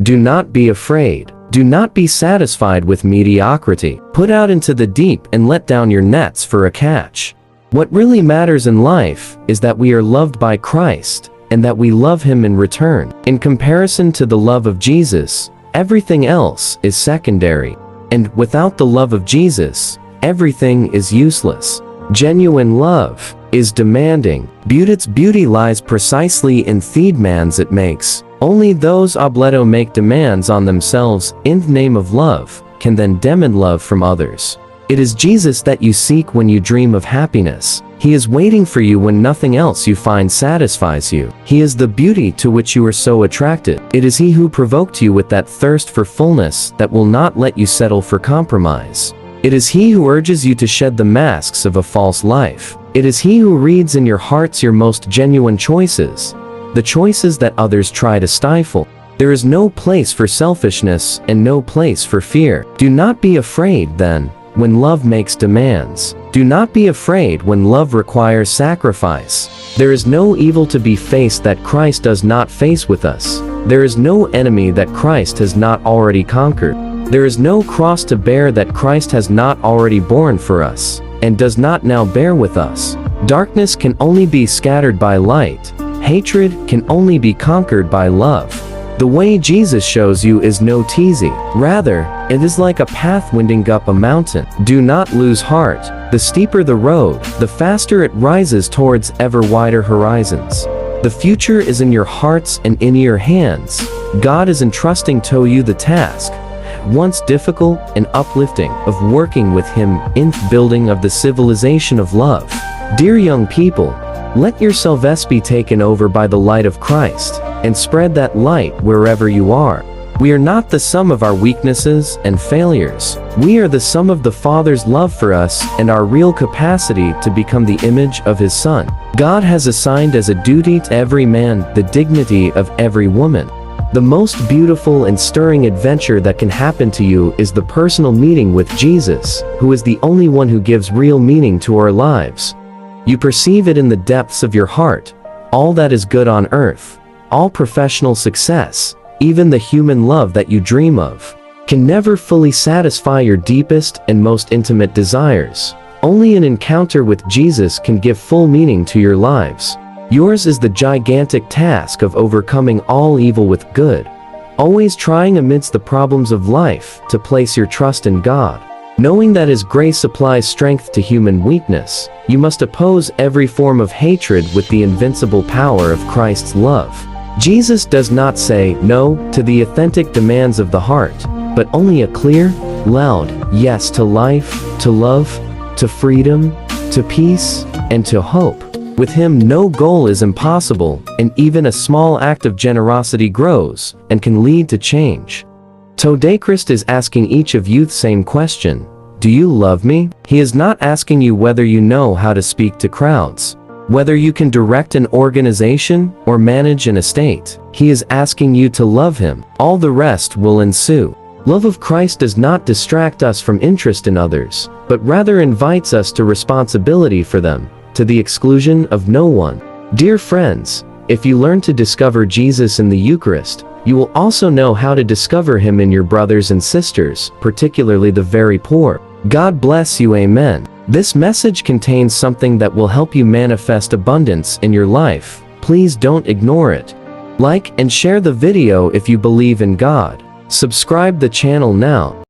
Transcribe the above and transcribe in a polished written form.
Do not be afraid. Do not be satisfied with mediocrity. Put out into the deep and let down your nets for a catch. What really matters in life is that we are loved by Christ, and that we love Him in return. In comparison to the love of Jesus, everything else is secondary. And without the love of Jesus, everything is useless. Genuine love is demanding. Its beauty lies precisely in the demands it makes. Only those obleto make demands on themselves in the name of love can then demand love from others. It is Jesus that you seek when you dream of happiness. He is waiting for you when nothing else you find satisfies you. He is the beauty to which you are so attracted. It is He who provoked you with that thirst for fullness that will not let you settle for compromise. It is He who urges you to shed the masks of a false life. It is He who reads in your hearts your most genuine choices, the choices that others try to stifle. There is no place for selfishness and no place for fear. Do not be afraid, then, when love makes demands. Do not be afraid when love requires sacrifice. There is no evil to be faced that Christ does not face with us. There is no enemy that Christ has not already conquered. There is no cross to bear that Christ has not already borne for us, and does not now bear with us. Darkness can only be scattered by light. Hatred can only be conquered by love. The way Jesus shows you is no teasy. Rather, it is like a path winding up a mountain. Do not lose heart. The steeper the road, the faster it rises towards ever wider horizons. The future is in your hearts and in your hands. God is entrusting to you the task, once difficult and uplifting, of working with Him in the building of the civilization of love. Dear young people, let yourselves be taken over by the light of Christ, and spread that light wherever you are. We are not the sum of our weaknesses and failures. We are the sum of the Father's love for us and our real capacity to become the image of His Son. God has assigned as a duty to every man the dignity of every woman. The most beautiful and stirring adventure that can happen to you is the personal meeting with Jesus, who is the only one who gives real meaning to our lives. You perceive it in the depths of your heart. All that is good on earth, all professional success, even the human love that you dream of, can never fully satisfy your deepest and most intimate desires. Only an encounter with Jesus can give full meaning to your lives. Yours is the gigantic task of overcoming all evil with good, always trying amidst the problems of life to place your trust in God. Knowing that His grace supplies strength to human weakness, you must oppose every form of hatred with the invincible power of Christ's love. Jesus does not say no to the authentic demands of the heart, but only a clear, loud yes to life, to love, to freedom, to peace, and to hope. With Him, no goal is impossible, and even a small act of generosity grows and can lead to change. Today Christ is asking each of you the same question. Do you love me? He is not asking you whether you know how to speak to crowds, whether you can direct an organization or manage an estate. He is asking you to love Him. All the rest will ensue. Love of Christ does not distract us from interest in others, but rather invites us to responsibility for them, to the exclusion of no one. Dear friends, if you learn to discover Jesus in the Eucharist, you will also know how to discover Him in your brothers and sisters, particularly the very poor. God bless you. Amen. This message contains something that will help you manifest abundance in your life. Please don't ignore it. Like and share the video if you believe in God. Subscribe the channel now.